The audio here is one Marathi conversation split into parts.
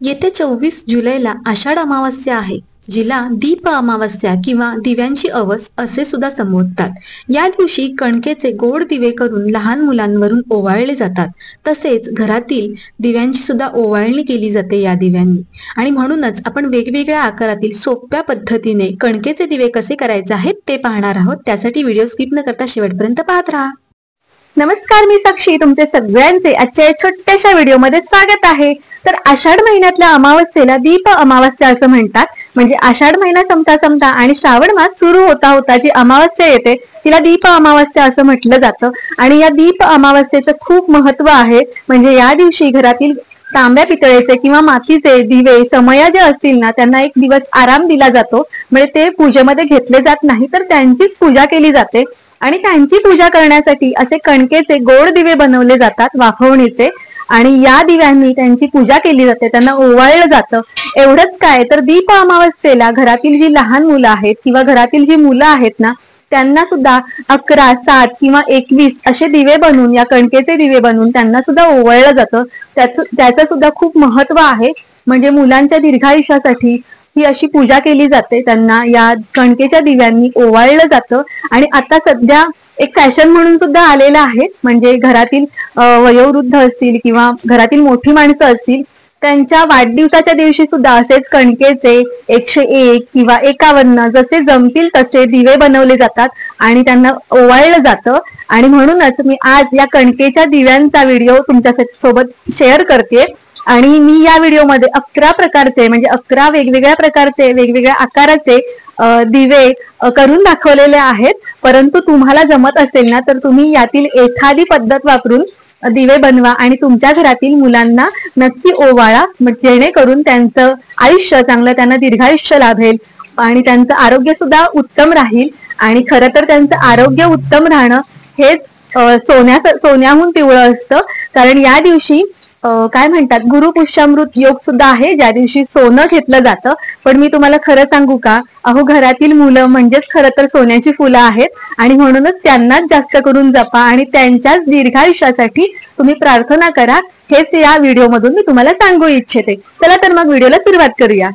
येत्या 24 जुलैला आषाढ अमावस्या आहे, जिला दीप अमावस्या किंवा दिव्यांची अवस असे सुद्धा संबोधतात। या दिवशी कणकेचे गोड दिवे करून लहान मुलांवरून ओवाळले जातात। तसेच घरातील दिव्यांची सुद्धा ओवाळणी केली जाते या दिव्यांनी। आणि म्हणूनच आपण वेगवेगळ्या आकारातील सोप्या पद्धतीने कणकेचे दिवे कसे करायचे आहेत ते पाहणार आहोत। त्यासाठी व्हिडिओ स्किप न करता शेवटपर्यंत पाहत राहा। नमस्कार, मी साक्षी तुमचे सगळ्यांचे आजच्या छोट्याशा व्हिडिओमध्ये स्वागत आहे। तर आषाढ महिन्यातल्या अमावस्येला दीप अमावस्या असं म्हणतात। म्हणजे आषाढ महिना संपता संपता आणि श्रावण मास सुरू होता होता जी अमावस्या येते तिला दीप अमावस्या असं म्हटलं जातं। आणि या दीप अमावस्येचं खूप महत्व आहे। म्हणजे या दिवशी घरातील तांब्या पितळेचे किंवा मातीचे दिवे समया जे असतील ना त्यांना एक दिवस आराम दिला जातो। म्हणजे ते पूजेमध्ये घेतले जात नाही तर त्यांचीच पूजा केली जाते। आणि त्यांची पूजा करण्यासाठी असे कणकेचे गोड दिवे बनवले जातात वाफवणीचे। आणि या दिव्यांनी त्यांची पूजा केली जाते, त्यांना ओवाळलं जातं। एवढंच काय तर दीप अमावस्येला घरातील जी लहान मुलं आहेत किंवा घरातील जी मुलं आहेत ना त्यांना सुद्धा 11, 7 किंवा 21 असे दिवे बनवून या कणकेचे दिवे बनवून त्यांना सुद्धा ओवाळलं जातं। त्याचं सुद्धा खूप महत्व आहे। म्हणजे मुलांच्या दीर्घायुष्यासाठी ही अशी पूजा केली जाते, त्यांना या कणकेच्या दिव्यांनी ओवाळलं जातं। आणि आता सध्या एक फॅशन म्हणून सुद्धा आलेलं आहे। म्हणजे घरातील वयोवृद्ध असतील किंवा घरातील मोठी माणसं असतील त्यांच्या वाढदिवसाच्या दिवशी सुद्धा असेच कणकेचे 101 किंवा 51 जसे जमतील तसे दिवे बनवले जातात आणि त्यांना ओवाळलं जातं। आणि म्हणूनच मी आज या कणकेच्या दिव्यांचा व्हिडिओ तुमच्या सोबत शेअर करते। आणि मी या व्हिडिओमध्ये 11 प्रकारचे म्हणजे 11 वेगवेगळ्या प्रकारचे वेगवेगळ्या आकाराचे दिवे करून दाखवलेले आहेत। परंतु तुम्हाला जमत असेल ना तर तुम्ही यातील एखादी पद्धत वापरून दिवे बनवा आणि तुमच्या घरातील मुलांना नक्की ओवाळा, जेणेकरून त्यांचं आयुष्य चांगलं, त्यांना दीर्घायुष्य लाभेल आणि त्यांचं आरोग्य सुद्धा उत्तम राहील। आणि खरं तर त्यांचं आरोग्य उत्तम राहणं हेच सोन्याहून पिवळं असतं। कारण या दिवशी काय म्हणतात गुरुपुष्यामृत योग सुद्धा आहे, ज्या दिवशी सोनं घेतलं जातं। पण मी तुम्हाला खरं सांगू का, अहो घरातील मुलं म्हणजेच खरं तर सोन्याची फुलं आहेत। आणि म्हणूनच त्यांनाच जास्त करून जपा आणि त्यांच्याच दीर्घायुष्यासाठी तुम्ही प्रार्थना करा, हेच या व्हिडिओमधून मी तुम्हाला सांगू इच्छिते। चला तर मग व्हिडिओला सुरुवात करूया।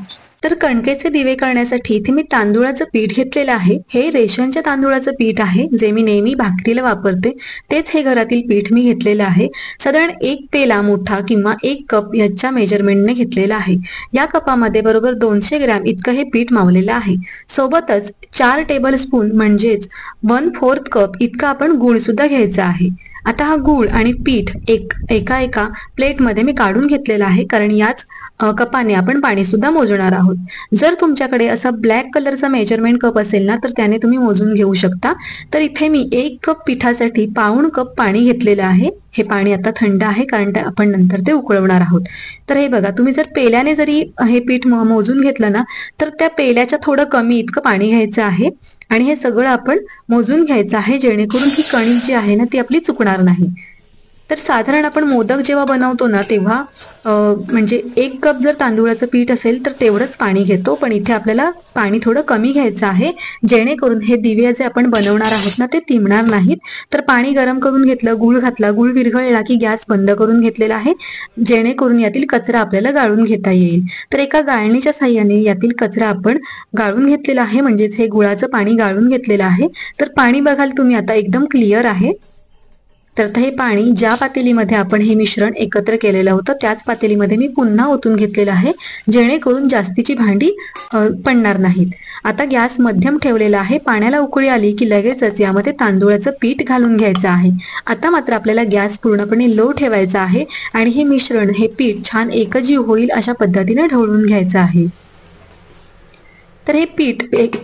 तर कणकेचे दिवे करण्यासाठी इथे मी तांदूळाचं पीठ घेतलेलं आहे। हे रेशनच्या तांदूळाचं पीठ आहे, जे मी नेहमी भाकरीला वापरते तेच हे घरातील पीठ मी घेतलेलं आहे। साधारण 1 पेला मोठा किंवा 1 कप याच्या मेजरमेंटने घेतलेला आहे। या कपामध्ये बरोबर 200 ग्रॅम इतकं हे पीठ मावलेलं आहे। सोबतच 4 टेबलस्पून म्हणजेच 1/4 कप इतका आपण गूळ सुद्धा घ्यायचा आहे। आता हा गूळ आणि पीठ एका प्लेटमध्ये मी काढून घेतलेला आहे, कारण याच कपाने आपण पाणी सुद्धा मोजणार आहोत। जर तुमच्याकडे असा ब्लॅक कलरचा मेजरमेंट कप असेल ना तर त्याने तुम्ही मोजून घेऊ शकता। तर इथे मी 1 कप पिठासाठी 1/2 कप पाणी घेतलेलं आहे। हे पाणी आता थंड आहे, कारण आपण नंतर ते उकळवणार आहोत। तर हे बघा, तुम्ही जर पेल्याने जरी हे पीठ मोजून घेतलं ना तर त्या पेल्याच्या थोडं कमी इतकं पाणी घ्यायचं आहे आणि हे सगळं आपण मोजून घ्यायचं आहे, जेणेकरून ही कणिक जी आहे ना ती आपली चुकणार नाही। तर साधारण आपण मोदक जेव्हा बनवतो ना तेव्हा म्हणजे 1 कप जर तांदूळाचं पीठ असेल तर तेवढंच पाणी घेतो, पण इथे आपल्याला पाणी थोडं कमी घ्यायचं आहे, जेणेकरून हे दिवे जे आपण बनवणार आहोत ना ते तिंबणार नाहीत। तर पाणी गरम करून घेतलं, गूळ घातला, गूळ विरघळला की गॅस बंद करून घेतलेला आहे, जेणेकरून यातील कचरा आपल्याला गाळून घेता येईल। तर एका गाळणीच्या साहाय्याने यातील कचरा आपण गाळून घेतलेला आहे, म्हणजेच हे गुळाचं पाणी गाळून घेतलेलं आहे। तर पाणी बघाल तुम्ही आता एकदम क्लिअर आहे। तर हे पाणी ज्या पातेलीमध्ये आपण हे मिश्रण एकत्र केलेलं होतं त्याच पातेलीमध्ये मी पुन्हा ओतून घेतलेलं आहे, जेणेकरून जास्तीची भांडी पडणार नाहीत। आता गॅस मध्यम ठेवलेला आहे। पाण्याला उकळी आली की लगेचच यामध्ये तांदूळाचं पीठ घालून घ्यायचं आहे। आता मात्र आपल्याला गॅस पूर्णपणे लो ठेवायचा आहे आणि हे मिश्रण, हे पीठ छान एकजीव होईल अशा पद्धतीने ढवळून घ्यायचं आहे। तर हे पीठ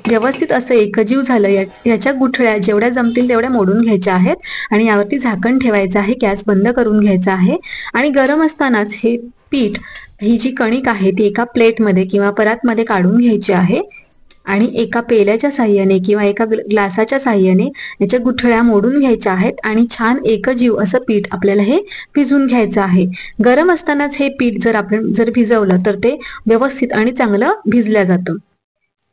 व्यवस्थित असं एकजीव झालं, याच्या गुठळ्या जेवढ्या जमतील तेवढ्या मोडून घ्यायच्या आहेत आणि यावरती झाकण ठेवायचं आहे, गॅस बंद करून घ्यायचा आहे। आणि गरम असतानाच हे पीठ, ही जी कणिक आहे ती एका प्लेटमध्ये किंवा परातमध्ये काढून घ्यायची आहे आणि एका पेल्याच्या साहाय्याने किंवा एका ग्लासाच्या साहाय्याने याच्या गुठळ्या मोडून घ्यायच्या आहेत आणि छान एकजीव असं पीठ आपल्याला हे भिजवून घ्यायचं आहे। गरम असतानाच हे पीठ जर आपण भिजवलं तर ते व्यवस्थित आणि चांगलं भिजलं जातं।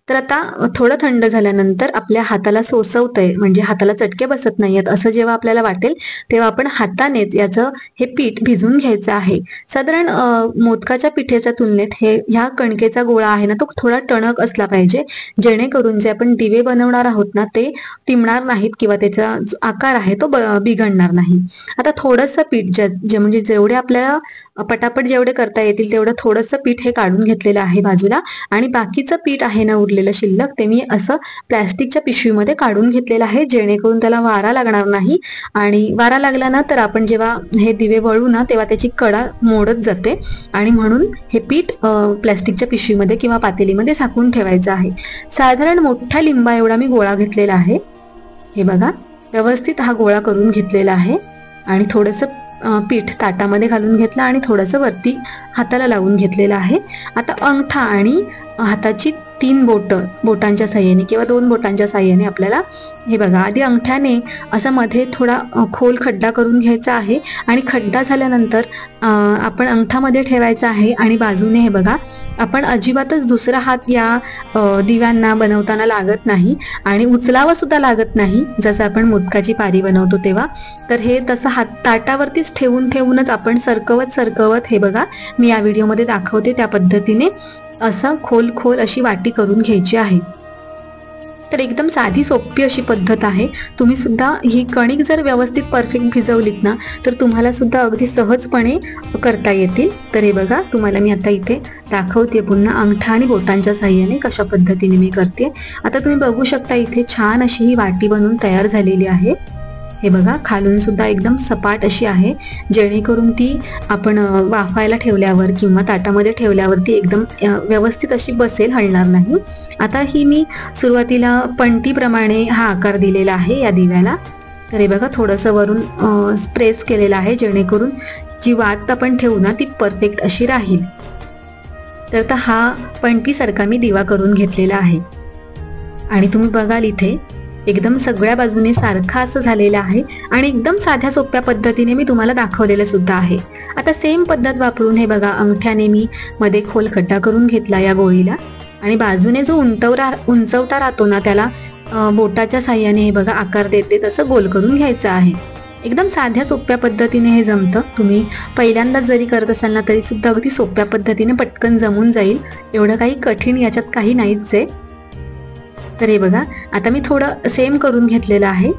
तर आता थोडं थंड झाल्यानंतर आपल्या हाताला सोसवतंय, म्हणजे हाताला चटके बसत नाहीयेत असं जेव्हा आपल्याला वाटेल तेव्हा आपण हातानेच याचं हे पीठ भिजवून घ्यायचं आहे. साधारण मोदकाच्या पिठेच्या तुलनेत ह्या कणकेचा गोळा आहे ना तो थोडा टणक असला पाहिजे, जेणेकरून जे आपण दिवे बनवणार आहोत ना ते तिमणार नाहीत किंवा त्याचा जो आकार आहे तो बिघडणार नाही. आता थोडंसं पीठ म्हणजे जेवढे आपल्याला पटापट जेवढे करता येतील तेवढं थोडंसं पीठ हे काढून घेतलेलं आहे बाजूला, आणि बाकीचं पीठ आहे ना उरलेलं शिल्लक ते मी असं प्लॅस्टिकच्या पिशवीमध्ये काढून घेतलेलं आहे, जेणेकरून त्याला वारा लागणार नाही. आणि वारा लागला ना तर आपण जेव्हा हे दिवे वळू ना तेव्हा त्याची कडा मोडत जाते, आणि म्हणून हे पीठ प्लॅस्टिकच्या पिशवीमध्ये किंवा पातेलीमध्ये झाकून ठेवायचं आहे. साधारण मोठ्या लिंबा एवढा मी गोळा घेतलेला आहे. हे बघा, व्यवस्थित हा गोळा करून घेतलेला आहे आणि थोडंसं पीठ ताटामध्ये घालून घेतलं आणि थोडंसं वरती हाताला लावून घेतलेलं आहे. आता अंगठा आणि हाताची 3 बोटांच्या साह्याने किंवा 2 बोटांच्या साह्याने आपल्याला हे बघा आधी अंगठ्याने असा मध्ये थोडा खोल खड्डा करून घ्यायचा आहे, आणि खड्डा झाल्यानंतर आपण अंगठामध्ये ठेवायचा आहे आणि बाजूने हे बघा आपण अजिबातच दुसरा हात या दिव्यांना बनवताना लागत नाही आणि उचलावा सुद्धा लागत नाही, जसं आपण मोदकाची पारी बनवतो तेव्हा. तर हे तसं हात ताटावरतीच ठेवूनच आपण सरकवत हे बघा मी या व्हिडिओमध्ये दाखवते त्या पद्धतीने असं खोल अशी वाटी करून घ्यायची आहे. तर एकदम साधी सोपी अशी पद्धत आहे. तुम्ही सुद्धा ही कणिक जर व्यवस्थित परफेक्ट भिजवलीत ना तर तुम्हाला सुद्धा अगदी सहजपणे करता येतील. तर हे बघा तुम्हाला मी आता इथे दाखवते पुन्हा अंगठा आणि बोटांच्या साह्याने कशा पद्धतीने मी करते. आता तुम्ही बघू शकता इथे छान अशी ही वाटी बनवून तयार झालेली आहे. हे बघा खालून सुद्धा एकदम सपाट अशी आहे, जेणेकरून ती आपण वाफायला ठेवल्यावर किंवा ताटामध्ये ठेवल्यावरती एकदम व्यवस्थित अशी बसेल, हलणार नाही. आता ही मी सुरुवातीला पणतीप्रमाणे हा आकार दिलेला आहे या दिव्याला. तर हे बघा थोडंसं वरून प्रेस केलेलं आहे, जेणेकरून जी वात आपण ठेवू ना ती परफेक्ट अशी राहील. तर आता हा पणतीसारखा मी दिवा करून घेतलेला आहे आणि तुम्ही बघाल इथे एकदम सगळ्या बाजूने सारखा असं झालेलं आहे आणि एकदम साध्या सोप्या पद्धतीने मी तुम्हाला दाखवलेलं सुद्धा आहे. आता सेम पद्धत वापरून हे बघा अंगठ्याने मी मध्ये खोल खड्डा करून घेतला या गोळीला, आणि बाजूने जो उंचवटा राहतो ना त्याला बोटाच्या साह्याने हे बघा आकार देते तसं गोल करून घ्यायचं आहे. एकदम साध्या सोप्या पद्धतीने हे जमतं. तुम्ही पहिल्यांदाच जरी करत असाल ना तरी सुद्धा अगदी सोप्या पद्धतीने पटकन जमून जाईल. एवढं काही कठीण याच्यात काही नाहीच आहे. तर हे बघा आता मी थोडं सेम करून घेतलेला आहे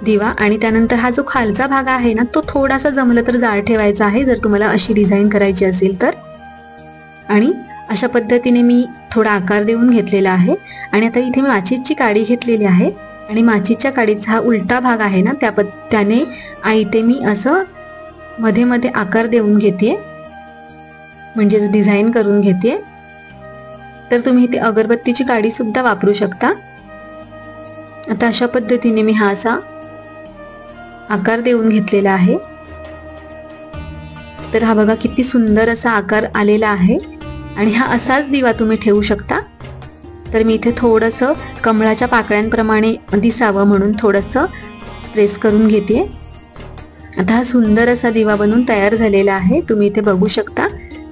दिवा, आणि त्यानंतर हा जो खालचा भाग आहे ना तो थोडासा जमलं तर जाड ठेवायचा आहे जर तुम्हाला अशी डिझाईन करायची असेल तर. आणि अशा पद्धतीने मी थोडा आकार देऊन घेतलेला आहे. आणि आता इथे मी माचीची काडी घेतलेली आहे आणि माचीच्या काडीचा हा उलटा भाग आहे ना त्याने इथे मी असं मध्ये आकार देऊन घेते, म्हणजेच डिझाईन करून घेते. तर तुम्ही इथे अगरबत्तीची काडी सुद्धा वापरू शकता. आता अशा पद्धतीने मी हा असा आकार देऊन घेतलेला आहे. तर हा बघा किती सुंदर असा आकार आलेला आहे आणि हा असाच दिवा तुम्ही ठेवू शकता. तर मी इथे थोडंसं कमळाच्या पाकळ्यांप्रमाणे दिसावं म्हणून थोडंसं प्रेस करून घेते. आता हा सुंदर असा दिवा बनून तयार झालेला आहे, तुम्ही इथे बघू शकता.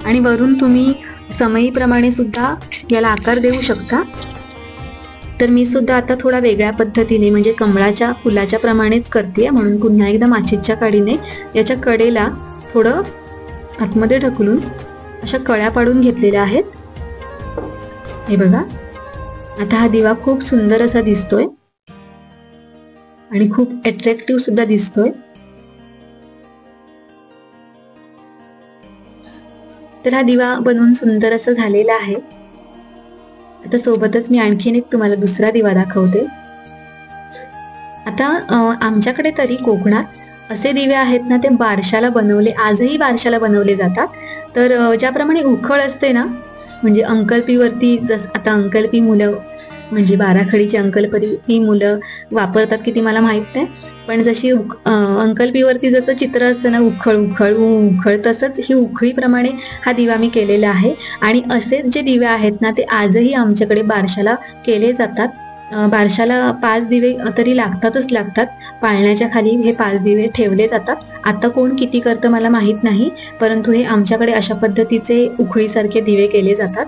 आणि वरून तुम्ही समईप्रमाणे सुद्धा याला आकार देऊ शकता. तर मी सुद्धा आता थोडा वेगळ्या पद्धतीने म्हणजे कमळाच्या फुलाच्या प्रमाणेच करते, म्हणून पुन्हा एकदा माचीच्या काडीने याच्या कडेला थोडं आतमध्ये ढकलून अशा कळ्या पाडून घेतलेल्या आहेत. हे बघा आता हा दिवा खूप सुंदर असा दिसतोय आणि खूप अट्रॅक्टिव्ह सुद्धा दिसतोय. तर हा दिवा बनवून सुंदर असं झालेला आहे. आता सोबतच मी आणखीन एक तुम्हाला दुसरा दिवा दाखवते. आता आमच्याकडे तरी कोकणात असे दिवे आहेत ना ते आजही बारशाला बनवले जातात. तर ज्याप्रमाणे उखळ असते ना, म्हणजे अंकल्पीवरती आता अंकल्पी मुलं म्हणजे बाराखडीची अंकल्पी मुलं वापरतात की ती मला माहित नाही, पण जशी अंकल्पीवरती जसं चित्र असतं ना उखळ उखळ उखळ, तसंच ही उखळीप्रमाणे हा दिवा मी केलेला आहे. आणि असेच जे दिवे आहेत ना ते आजही आमच्याकडे बारशाला केले जातात. बारशाला 5 दिवे तरी लागतात. पाळण्याच्या खाली हे 5 दिवे ठेवले जातात. आता कोण किती करतं मला माहीत नाही, परंतु हे आमच्याकडे अशा पद्धतीचे उखळीसारखे दिवे केले जातात.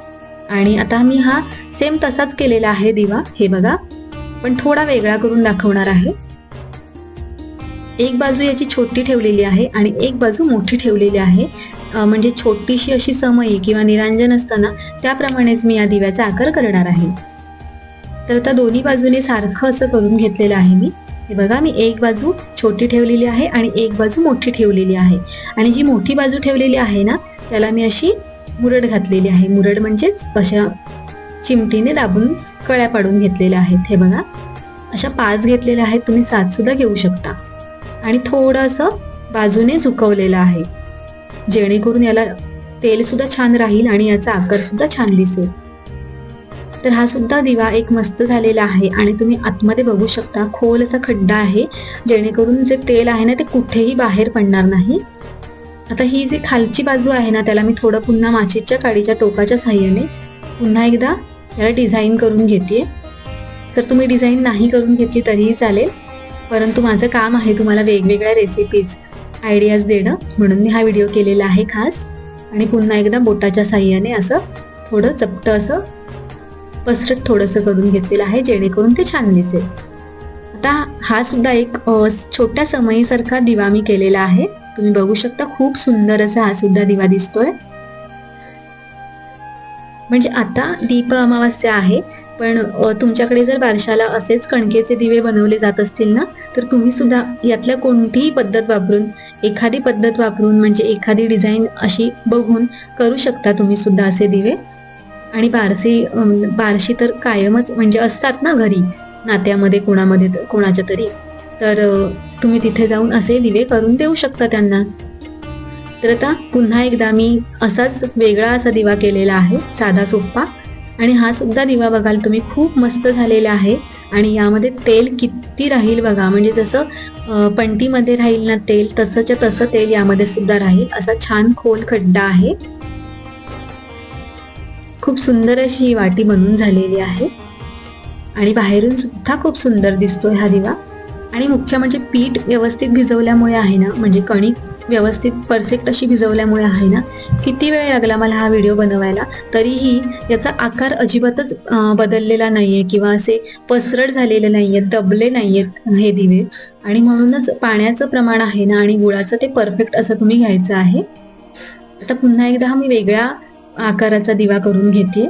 आणि आता मी हा सेम तसाच केलेला आहे दिवा, हे बघा, पण थोडा वेगळा करून दाखवणार आहे. एक बाजू याची छोटी ठेवलेली आहे आणि एक बाजू मोठी ठेवलेली आहे. म्हणजे छोटीशी अशी समई किंवा निरांजन असताना त्याप्रमाणेच मी या दिव्याचा आकार करणार आहे. तर आता दोन्ही बाजूने सारखं असं करून घेतलेलं आहे मी. हे बघा, मी एक बाजू छोटी ठेवलेली आहे आणि एक बाजू मोठी ठेवलेली आहे. आणि जी मोठी बाजू ठेवलेली आहे ना, त्याला मी अशी मुरड घातलेली आहे. मुरड म्हणजेच अशा चिमटीने दाबून कळ्या पाडून घेतलेल्या आहेत. हे बघा, अशा 5 घेतलेल्या आहेत. तुम्ही 7 सुद्धा घेऊ शकता. आणि थोडं असं बाजूने झुकवलेलं आहे, जेणेकरून याला तेल सुद्धा छान राहील आणि याचा आकार सुद्धा छान दिसेल. तर हा सुद्धा दिवा एक मस्त झालेला आहे. आणि तुम्ही आतमध्ये बघू शकता, खोल असा खड्डा आहे, जेणेकरून जे तेल आहे ना ते कुठेही बाहेर पडणार नाही. आता ही जी खालची बाजू आहे ना, त्याला मी थोडं पुन्हा माचीच्या काडीच्या टोकाच्या साहाय्याने पुन्हा एकदा याला डिझाईन करून घेते. तर तुम्ही डिझाईन नाही करून घेतली तरीही चालेल, परंतु माझं काम आहे तुम्हाला वेगवेगळ्या रेसिपीज आयडियाज देणं, म्हणून मी हा व्हिडिओ केलेला आहे खास. आणि पुन्हा एकदा बोटाच्या साहाय्याने असं थोडं चपटं असं पसरट थोडंसं करून घेतलेलं आहे, जेणेकरून ते छान दिसेल. आता हा सुद्धा एक छोट्या समईसारखा दिवा मी केलेला आहे. तुम्ही बघू शकता, खूप सुंदर असा हा सुद्धा दिवा दिसतोय. म्हणजे आता दीप अमावास्या आहे, पण तुमच्याकडे जर बारशाला असेच कणकेचे दिवे बनवले जात असतील ना, तर तुम्ही सुद्धा यातल्या कोणतीही पद्धत वापरून, एखादी पद्धत वापरून म्हणजे एखादी डिझाईन अशी बघून करू शकता तुम्ही सुद्धा असे दिवे. आणि बारशी तर कायमच म्हणजे असतात ना घरी, नात्यामध्ये कोणाच्या तरी, तर तुम्ही तिथे जाऊन असे दिवे करून देऊ शकता त्यांना. तर आता पुन्हा एकदा मी असाच वेगळा असा दिवा केलेला आहे, साधा सोपा. आणि हा सुद्धा दिवा बघाल तुम्ही, खूप मस्त झालेला आहे. आणि यामध्ये तेल किती राहील बघा, म्हणजे जसं पंटीमध्ये राहील ना तेल, तसंच्या तसं तेल यामध्ये सुद्धा राहील. असा छान खोल खड्डा आहे. खूप सुंदर अशी ही वाटी बनवून झालेली आहे. आणि बाहेरून सुद्धा खूप सुंदर दिसतोय हा दिवा. आणि मुख्य म्हणजे पीठ व्यवस्थित भिजवल्यामुळे आहे ना, म्हणजे कणिक व्यवस्थित परफेक्ट अशी भिजवल्यामुळे आहे ना, किती वेळ लागला मला हा व्हिडिओ बनवायला, तरीही याचा आकार अजिबातच बदललेला नाहीये किंवा असे पसरट झालेले नाहीयेत, दबले नाहीयेत हे दिवे. आणि म्हणूनच पाण्याचं प्रमाण आहे ना आणि गुळाचं ते परफेक्ट असं तुम्ही घ्यायचं आहे. आता पुन्हा एकदा मी वेगळ्या आकाराचा दिवा करून घेते.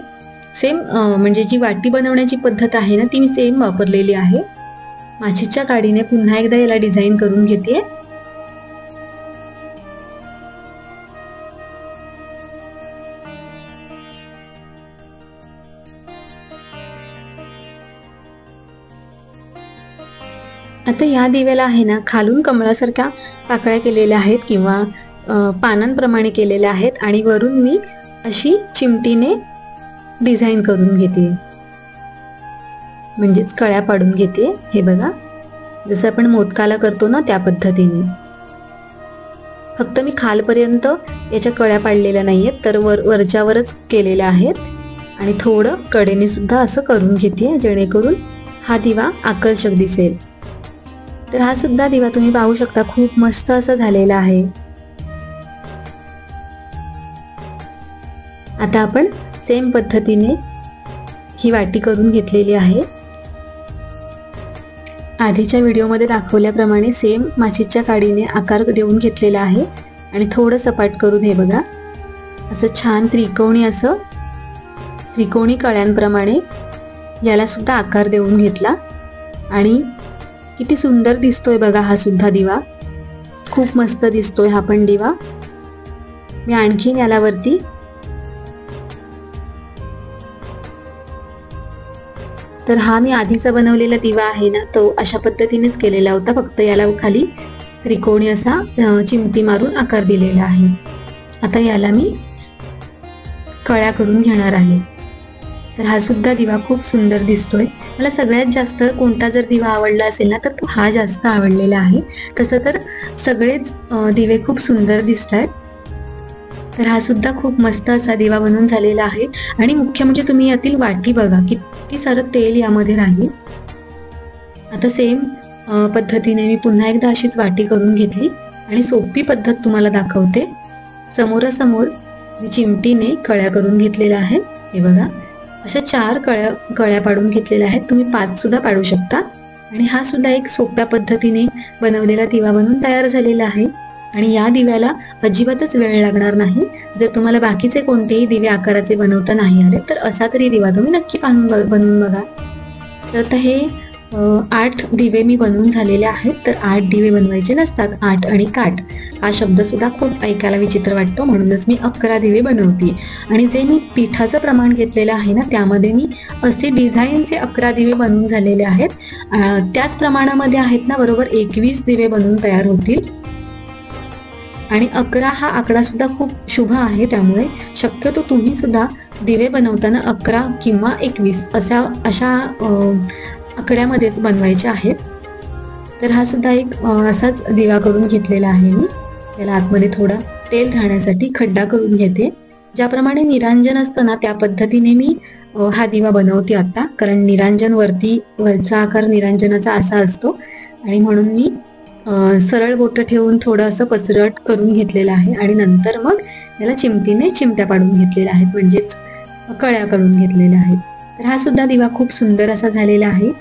सेम म्हणजे जी वाटी बनवण्याची पद्धत आहे ना, ती मी सेम वापरलेली आहे. माचीच्या काडीने पुन्हा एकदा याला डिझाईन करून घेते. आता या दिव्याला आहे ना, खालून कमळासारख्या पाकळ्या केलेल्या आहेत किंवा पानांप्रमाणे केलेल्या आहेत. आणि वरून मी अशी चिमटीने डिझाईन करून घेते, म्हणजेच कळ्या पाडून घेते. हे बघा, जसं आपण मोदकाला करतो ना त्या पद्धतीने. फक्त मी खालपर्यंत याच्या कळ्या पाडलेल्या नाहीयेत, तर वरच्यावरच केलेल्या आहेत. आणि थोडं कडेने सुद्धा असं करून घेते, जेणेकरून हा दिवा आकर्षक दिसेल. तर हा सुद्धा दिवा तुम्ही पाहू शकता, खूप मस्त असा झालेला आहे. आता आपण सेम पद्धतीने ही वाटी करून घेतलेली आहे. आधीच्या व्हिडिओमध्ये दाखवल्याप्रमाणे सेम माचीच्या काडीने आकार देऊन घेतलेला आहे. आणि थोडं सपाट करून हे बघा, असं छान त्रिकोणी कळ्यांप्रमाणे याला सुद्धा आकार देऊन घेतला. आणि किती सुंदर दिसतोय बघा हा सुद्धा दिवा, खूप मस्त दिसतोय हा पण दिवा. मी आणखीन याला वरती तर हा मी आधीचा बनवलेला दिवा आहे ना, तो अशा पद्धतीनेच केलेला होता, फक्त याला खाली त्रिकोणी असा चिमटी मारून आकार दिलेला आहे. आता याला मी कळ्या करून घेणार आहे. तर हा सुद्धा दिवा खूप सुंदर दिसतोय. मला सगळ्यात जास्त कोणता जर दिवा आवडला असेल ना, तर तो हा जास्त आवडलेला आहे. तसं तर सगळेच दिवे खूप सुंदर दिसत आहेत. तर हा सुद्धा खूप मस्त असा दिवा बनवून झालेला आहे. आणि मुख्य म्हणजे तुम्ही यातील वाटी बघा, किती सारं तेल यामध्ये राहील. आता सेम पद्धतीने मी पुन्हा एकदा अशीच वाटी करून घेतली आणि सोपी पद्धत तुम्हाला दाखवते. समोरासमोर मी चिमटीने कळ्या करून घेतलेल्या आहेत. हे बघा, अशा 4 कळ्या पाडून घेतलेल्या आहेत. तुम्ही 5 सुद्धा पाडू शकता. आणि हा सुद्धा एक सोप्या पद्धतीने बनवलेला दिवा बनून तयार झालेला आहे. आणि या दिव्याला अजिबातच वेळ लागणार नाही. जर तुम्हाला बाकीचे कोणतेही दिवे आकाराचे बनवता नाही आले तर असा तरी दिवा तुम्ही नक्की बनवून बघा. तर आता हे 8 दिवे मी बनवून झालेले आहेत. तर 8 दिवे बनवायचे नसतात. 8 आणि काठ हा शब्द सुद्धा खूप ऐकायला विचित्र वाटतो, म्हणूनच मी 11 दिवे बनवते. आणि जे मी पिठाचं प्रमाण घेतलेलं आहे ना, त्यामध्ये मी असे डिझाईनचे 11 दिवे बनवून झालेले आहेत. त्याच प्रमाणामध्ये आहेत ना, बरोबर 21 दिवे बनवून तयार होतील. आणि 11 हा आकडा सुद्धा खूप शुभ आहे, त्यामुळे शक्यतो तुम्ही सुद्धा दिवे बनवताना 11 किंवा 21 अशा आकड्यामध्येच बनवायचे आहेत. तर हा सुद्धा एक असाच दिवा करून घेतलेला आहे मी. याला आतमध्ये थोडा तेल राहण्यासाठी खड्डा करून घेते. ज्याप्रमाणे निरांजन असतं ना, त्या पद्धतीने मी हा दिवा बनवते आता. कारण वरचा आकार निरांजनाचा असा असतो आणि म्हणून मी सरळ बोटं ठेवून थोडं असं पसरट करून घेतलेलं आहे. आणि नंतर मग याला चिमटीने चिमट्या पाडून घेतलेल्या आहेत, म्हणजेच कळ्या करून घेतलेल्या आहेत. तर हा सुद्धा दिवा खूप सुंदर असा झालेला आहे.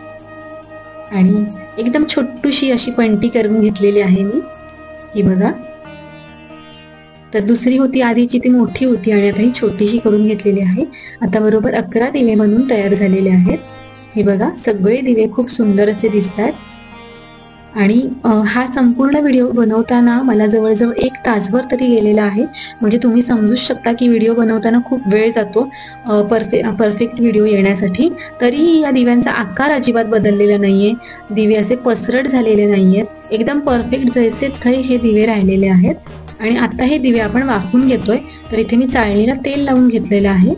आणि एकदम छोटूशी अशी पणती करून घेतलेली आहे मी. ही बघा, तर दुसरी होती आधीची ती मोठी होती आणि आता ही छोटीशी करून घेतलेली आहे. आता बरोबर 11 दिवे बनवून तयार झालेले आहेत. हे बघा, सगळे दिवे खूप सुंदर असे दिसत आहेत. आणि हा संपूर्ण व्हिडिओ बनवताना मला जवळजवळ 1 तासभर तरी गेलेला आहे. म्हणजे तुम्ही समजूच शकता की व्हिडिओ बनवताना खूप वेळ जातो परफेक्ट व्हिडिओ येण्यासाठी. तरीही या दिव्यांचा आकार अजिबात बदललेला नाहीये. दिवे असे पसरट झालेले नाहीयेत. एकदम परफेक्ट जैसे थे हे दिवे राहिलेले आहेत. आणि आता हे दिवे आपण वाफवून घेतोय. तर इथे मी चाळणीला तेल लावून घेतलेलं आहे.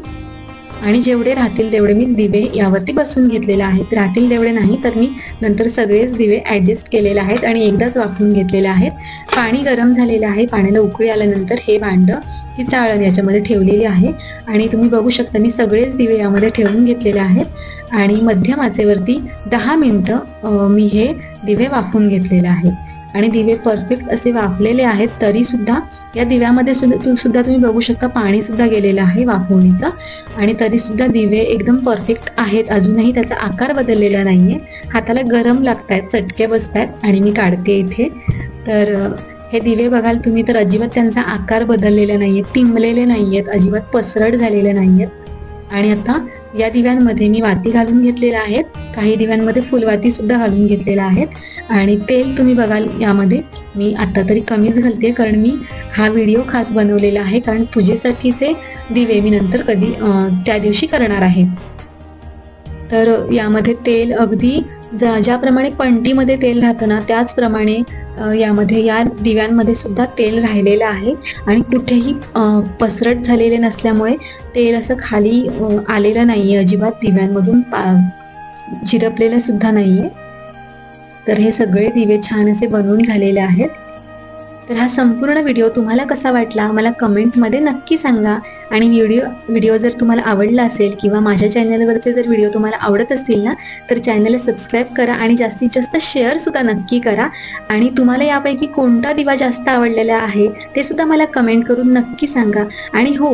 आणि जेवढे राहतील तेवढे मी दिवे यावरती बसवून घेतलेले आहेत. राहतील तेवढे नाही, तर मी नंतर सगळेच दिवे ॲडजस्ट केलेले आहेत आणि एकदाच वापरून घेतलेले आहेत. पाणी गरम झालेलं आहे. पाण्याला उकळी आल्यानंतर हे भांडं, ही चाळण याच्यामध्ये ठेवलेली आहे. आणि तुम्ही बघू शकता मी सगळेच दिवे यामध्ये ठेवून घेतलेले आहेत. आणि मध्यम आचेवरती 10 मिनिटं मी हे दिवे वाफवून घेतलेले आहेत. आणि दिवे परफेक्ट असे वाफलेले आहेत. तरी सुद्धा या दिव्यामध्ये सुद्धा तुम्ही बघू शकता पाणी सुद्धा गेलेलं आहे वाफवणीचं. आणि तरी सुद्धा दिवे एकदम परफेक्ट आहेत. अजूनही त्याचा आकार बदललेला नाहीये. हाताला गरम लागतायत, चटके बसतायत. आणि मी काढते इथे. तर हे दिवे बघाल तुम्ही तर अजिबात त्यांचा आकार बदललेला नाहीये, तिंबलेले नाहीयेत, अजिबात पसरट झालेले नाहीयेत. आणि आता या दिव्यांमध्ये मी वाती घालून घेतलेल्या आहेत. काही दिव्यांमध्ये फुलवाती सुद्धा घालून घेतलेल्या आहेत. आणि तेल तुम्ही बघाल यामध्ये मी आता तरी कमीच घालते, कारण मी हा व्हिडिओ खास बनवलेला आहे. कारण पूजेसाठीचे दिवे मी नंतर त्या दिवशी करणार आहे. तर यामध्ये तेल अगदी ज्याप्रमाणे पणतीमध्ये तेल राहतं ना, त्याचप्रमाणे यामध्ये या दिव्यांमध्ये सुद्धा तेल राहिलेलं आहे. आणि कुठेही पसरट झालेले नसल्यामुळे तेल असं खाली आलेलं नाहीये अजिबात. दिव्यांमधून झिरपलेलं सुद्धा नाहीये. तर हे सगळे दिवे छान असे बनवून झालेले आहेत. तर हा संपूर्ण व्हिडिओ तुम्हाला कसा वाटला मला कमेंटमध्ये नक्की सांगा. आणि व्हिडिओ जर तुम्हाला आवडला असेल किंवा माझ्या चॅनलवरचे जर व्हिडिओ तुम्हाला आवडत असतील ना, तर चॅनलला सबस्क्राईब करा आणि जास्तीत जास्त शेअर सुद्धा नक्की करा. आणि तुम्हाला यापैकी कोणता दिवा जास्त आवडलेला आहे ते सुद्धा मला कमेंट करून नक्की सांगा. आणि हो,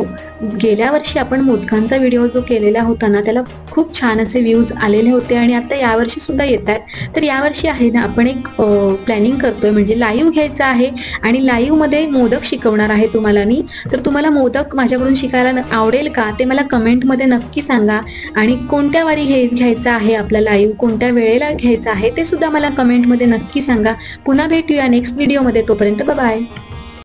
गेल्या वर्षी आपण मोदकांचा व्हिडिओ जो केलेला होता ना, त्याला खूप छान असे व्ह्यूज आलेले होते आणि आता यावर्षी सुद्धा येत आहेत. तर यावर्षी आहे ना, आपण एक प्लॅनिंग करतोय, म्हणजे लाईव्ह घ्यायचं आहे आणि लाईव्हमध्ये मोदक शिकवणार आहे तुम्हाला मी. तर तुम्हाला मोदक माझ्याकडून शिकायला आवडेल का ते मला कमेंटमध्ये नक्की सांगा. आणि कोणत्या वारी घ्यायचा आहे आपला लाईव्ह, कोणत्या वेळेला घ्यायचा आहे ते सुद्धा मला कमेंटमध्ये नक्की सांगा. पुन्हा भेटूया नेक्स्ट व्हिडिओमध्ये. तोपर्यंत बाय.